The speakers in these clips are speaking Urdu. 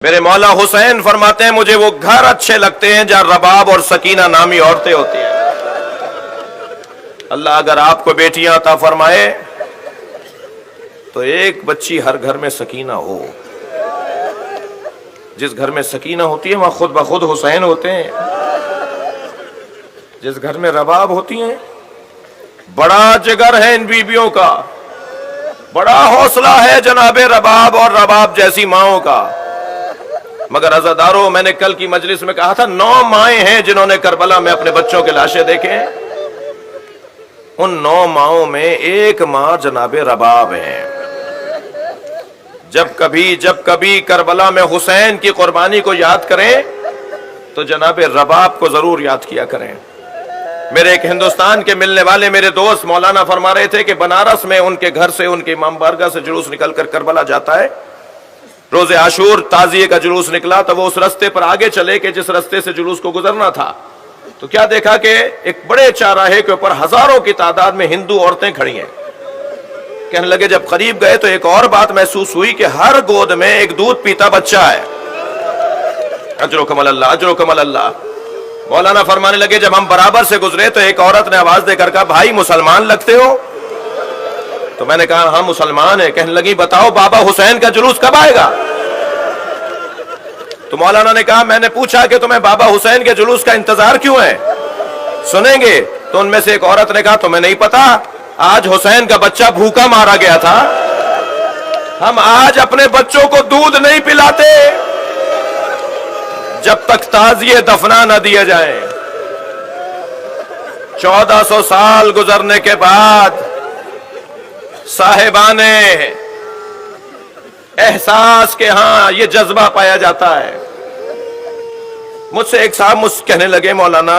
میرے مولا حسین فرماتے ہیں مجھے وہ گھر اچھے لگتے ہیں جہاں رباب اور سکینہ نامی عورتیں ہوتی ہیں۔ اللہ اگر آپ کو بیٹیاں عطا فرمائے تو ایک بچی ہر گھر میں سکینہ ہو۔ جس گھر میں سکینہ ہوتی ہے وہاں خود بخود حسین ہوتے ہیں۔ جس گھر میں رباب ہوتی ہیں، بڑا جگر ہے ان بیویوں کا، بڑا حوصلہ ہے جناب رباب اور رباب جیسی ماؤں کا۔ مگر عزاداروں، میں نے کل کی مجلس میں کہا تھا 9 مائیں ہیں جنہوں نے کربلا میں اپنے بچوں کے لاشیں دیکھے ہیں۔ ان 9 ماؤں میں ایک ماں جناب رباب ہے۔ جب کبھی کربلا میں حسین کی قربانی کو یاد کریں تو جناب رباب کو ضرور یاد کیا کریں۔ میرے ایک ہندوستان کے ملنے والے میرے دوست مولانا فرما رہے تھے کہ بنارس میں ان کے گھر سے، ان کے امام بارگاہ سے جلوس نکل کر کربلا جاتا ہے۔ روز عاشور تعزیے کا جلوس نکلا تو وہ اس رستے پر آگے چلے کہ جس رستے سے جلوس کو گزرنا تھا، تو کیا دیکھا کہ ایک بڑے چوراہے کے اوپر ہزاروں کی تعداد میں ہندو عورتیں کھڑی ہیں۔ کہنے لگے جب قریب گئے تو ایک اور بات محسوس ہوئی کہ ہر گود میں ایک دودھ پیتا بچہ ہے۔ اجرکم اللہ، اجرکم اللہ۔ مولانا فرمانے لگے جب ہم برابر سے گزرے تو ایک عورت نے آواز دے کر کہا بھائی مسلمان لگتے ہو؟ تو میں نے کہا ہاں مسلمان ہیں۔ کہنے لگی بتاؤ بابا حسین کا جلوس کب آئے گا؟ تو مولانا نے کہا میں نے پوچھا کہ تمہیں بابا حسین کے جلوس کا انتظار کیوں ہے، سنیں گے؟ تو ان میں سے ایک عورت نے کہا تمہیں نہیں پتا آج حسین کا بچہ بھوکا مارا گیا تھا، ہم آج اپنے بچوں کو دودھ نہیں پلاتے جب تک تعزیے دفنا نہ دیا جائے۔ 1400 سال گزرنے کے بعد صاحبان احساس کے ہاں یہ جذبہ پایا جاتا ہے۔ مجھ سے ایک صاحب کہنے لگے مولانا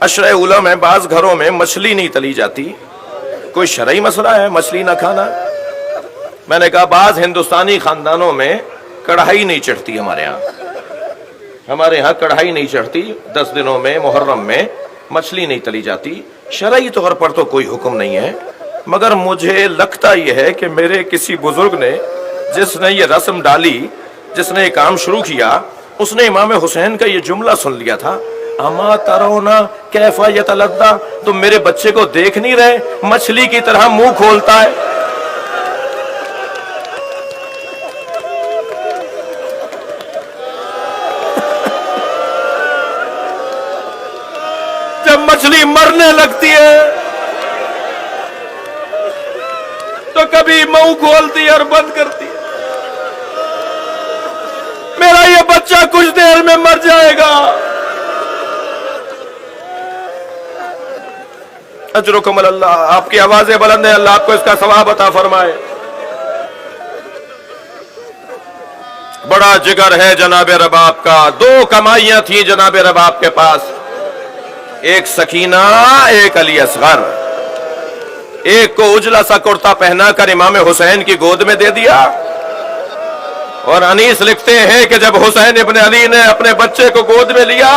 اشرع علم ہے، بعض گھروں میں مچھلی نہیں تلی جاتی، کوئی شرعی مسئلہ ہے مچھلی نہ کھانا؟ میں نے کہا بعض ہندوستانی خاندانوں میں کڑھائی نہیں چڑھتی، ہمارے ہاں کڑھائی نہیں چڑھتی 10 دنوں میں، محرم میں مچھلی نہیں تلی جاتی، شرعی طور پر تو کوئی حکم نہیں ہے۔ مگر مجھے لگتا یہ ہے کہ میرے کسی بزرگ نے جس نے یہ رسم ڈالی، جس نے یہ کام شروع کیا، اس نے امام حسین کا یہ جملہ سن لیا تھا اما ترونا کیف یتلذا، تم میرے بچے کو دیکھ نہیں رہے مچھلی کی طرح منہ کھولتا ہے۔ جب مچھلی مرنے لگتی ہے تو کبھی منہ کھولتی ہے اور بند کرتی ہے۔ میرا یہ بچہ کچھ دیر میں مر جائے گا۔ اجرکم اللہ، آپ کی آوازیں بلند ہیں، اللہ آپ کو اس کا ثواب عطا فرمائے۔ بڑا جگر ہے جناب رباب کا۔ 2 کمائیاں تھیں جناب رباب کے پاس، ایک سکینہ، ایک علی اصغر۔ ایک کو اجلا سا کرتا پہنا کر امام حسین کی گود میں دے دیا، اور انیس لکھتے ہیں کہ جب حسین ابن علی نے اپنے بچے کو گود میں لیا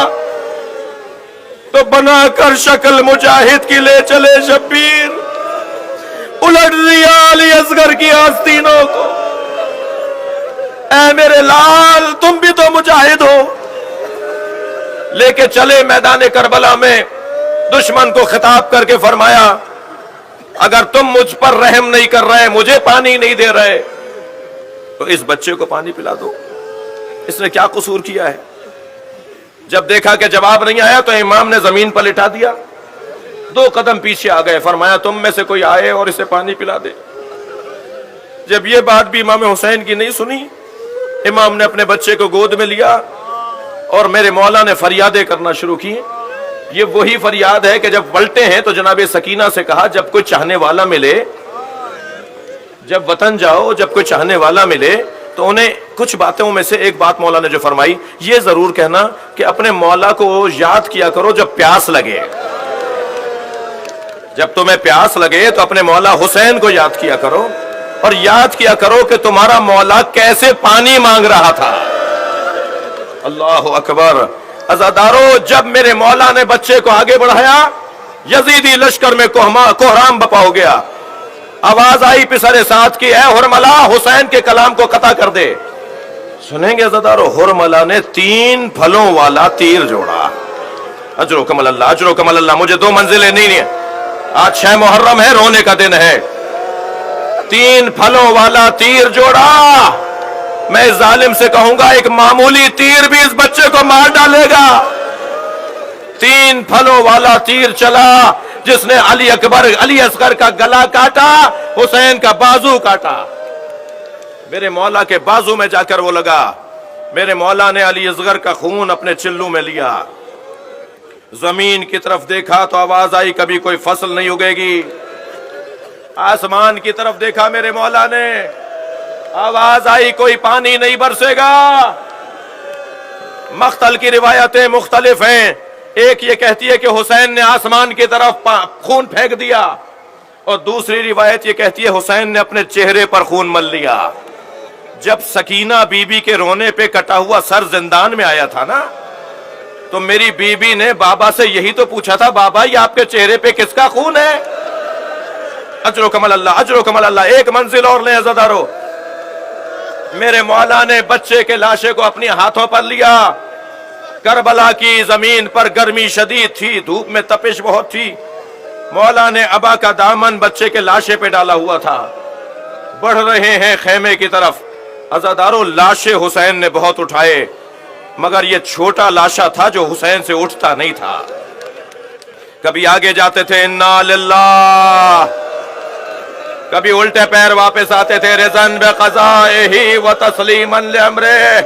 تو بنا کر شکل مجاہد کی لے چلے شبیر، الٹ دیا علی اصغر کی آستینوں کو۔ اے میرے لال تم بھی تو مجاہد ہو۔ لے کے چلے میدان کربلا میں، دشمن کو خطاب کر کے فرمایا اگر تم مجھ پر رحم نہیں کر رہے، مجھے پانی نہیں دے رہے، تو اس بچے کو پانی پلا دو، اس نے کیا قصور کیا ہے؟ جب دیکھا کہ جواب نہیں آیا تو امام نے زمین پر لٹا دیا، 2 قدم پیچھے آ گئے، فرمایا تم میں سے کوئی آئے اور اسے پانی پلا دے۔ جب یہ بات بھی امام حسین کی نہیں سنی، امام نے اپنے بچے کو گود میں لیا اور میرے مولا نے فریادیں کرنا شروع کی۔ یہ وہی فریاد ہے کہ جب پلٹے ہیں تو جناب سکینہ سے کہا جب کوئی چاہنے والا ملے، جب وطن جاؤ جب کوئی چاہنے والا ملے تو انہیں کچھ باتوں میں سے ایک بات مولا نے جو فرمائی، یہ ضرور کہنا کہ اپنے مولا کو یاد کیا کرو جب پیاس لگے۔ جب تمہیں پیاس لگے تو اپنے مولا حسین کو یاد کیا کرو، اور یاد کیا کرو کہ تمہارا مولا کیسے پانی مانگ رہا تھا۔ اللہ اکبر۔ عزادارو، جب میرے مولا نے بچے کو آگے بڑھایا، یزیدی لشکر میں کوہرام بپا ہو گیا۔ آواز آئی پسر ساتھ کی، اے حرملا حسین کے کلام کو قطع کر دے۔ سنیں گے عزادارو، حرملہ نے 3 پھلوں والا تیر جوڑا. اجر و کمل اللہ، اجر و کمل اللہ. مجھے 2 منزلیں نہیں ہیں. آج 6 محرم ہے، رونے کا دن ہے. 3 پھلوں والا تیر جوڑا. میں اس ظالم سے کہوں گا ایک معمولی تیر بھی اس بچے کو مار ڈالے گا. 3 پھلوں والا تیر چلا جس نے علی اصغر کا گلا کاٹا، حسین کا بازو کاٹا. میرے مولا کے بازو میں جا کر وہ لگا. میرے مولا نے علی اصغر کا خون اپنے چلو میں لیا. زمین کی طرف دیکھا تو آواز آئی کبھی کوئی فصل نہیں اگے گی. آسمان کی طرف دیکھا میرے مولا نے، آواز آئی کوئی پانی نہیں برسے گا. مقتل کی روایتیں مختلف ہیں. ایک یہ کہتی ہے کہ حسین نے آسمان کی طرف خون پھینک دیا، اور دوسری روایت یہ کہتی ہے حسین نے اپنے چہرے پر خون مل لیا. جب سکینہ بی بی کے رونے پہ کٹا ہوا سر زندان میں آیا تھا نا، تو میری بی بی نے بابا سے یہی تو پوچھا تھا، بابا یہ آپ کے چہرے پہ کس کا خون ہے؟ اجر و کمل اللہ، اجر و کمل اللہ. ایک منزل اور لیں عزادارو. میرے مولا نے بچے کے لاشے کو اپنی ہاتھوں پر لیا. کربلا کی زمین پر گرمی شدید تھی، دھوپ میں تپش بہت تھی. مولا نے ابا کا دامن بچے کے لاشے پہ ڈالا ہوا تھا. بڑھ رہے ہیں خیمے کی طرف. عزادارو، لاشے حسین نے بہت اٹھائے، مگر یہ چھوٹا لاشا تھا جو حسین سے اٹھتا نہیں تھا. کبھی آگے جاتے تھے انا للہ، کبھی الٹے پیر واپس آتے تھے رضن بقضائہ و تسلیما لامرہ.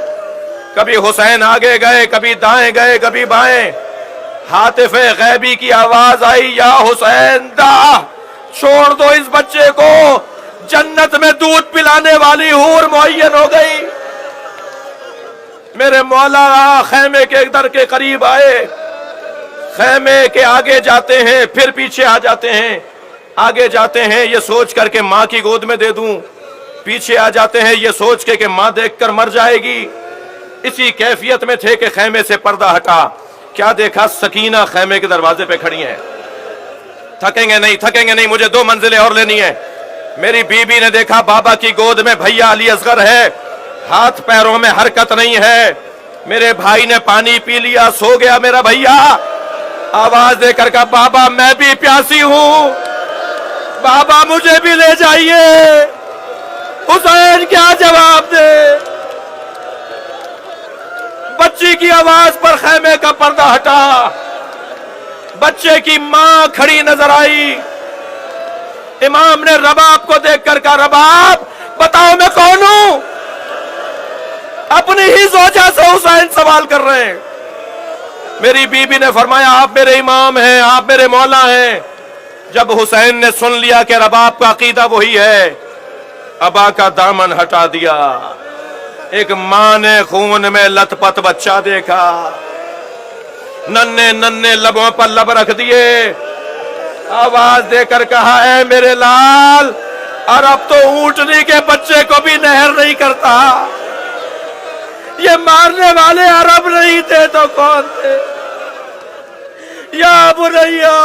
کبھی حسین آگے گئے، کبھی دائیں گئے، کبھی بائیں. ہاتف غیبی کی آواز آئی، یا حسین دا، چھوڑ دو اس بچے کو، جنت میں دودھ پلانے والی حور معین ہو گئی. میرے مولا خیمے کے در کے قریب آئے. خیمے کے آگے جاتے ہیں، پھر پیچھے آ جاتے ہیں. آگے جاتے ہیں یہ سوچ کر کے ماں کی گود میں دے دوں، پیچھے آ جاتے ہیں یہ سوچ کے کہ ماں دیکھ کر مر جائے گی. اسی کیفیت میں تھے کہ خیمے سے پردہ ہٹا. کیا دیکھا؟ سکینہ خیمے کے دروازے پہ کھڑی ہیں. تھکیں گے نہیں، تھکیں گے نہیں، مجھے 2 منزلیں اور لینی ہیں. میری بی بی نے دیکھا بابا کی گود میں بھیا علی اصغر ہے، ہاتھ پیروں میں حرکت نہیں ہے. میرے بھائی نے پانی پی لیا، سو گیا میرا بھیا. آواز دے کر کہا بابا میں بھی پیاسی ہوں، بابا مجھے بھی لے جائیے. حسین کیا جواب دے؟ بچی کی آواز پر خیمے کا پردہ ہٹا. بچے کی ماں کھڑی نظر آئی. امام نے رباب کو دیکھ کر کہا رباب بتاؤ میں کون ہوں؟ اپنی ہی زوجہ سے حسین سوال کر رہے ہیں. میری بی بی نے فرمایا آپ میرے امام ہیں، آپ میرے مولا ہیں. جب حسین نے سن لیا کہ رباب کا عقیدہ وہی ہے، ابا کا دامن ہٹا دیا. ایک ماں نے خون میں لت پت بچہ دیکھا، ننھے ننھے لبوں پر لب رکھ دیے. آواز دے کر کہا اے میرے لال، عرب تو اونٹنی کے بچے کو بھی نہر نہیں کرتا، یہ مارنے والے عرب نہیں تھے تو کون تھے؟ یا بنیا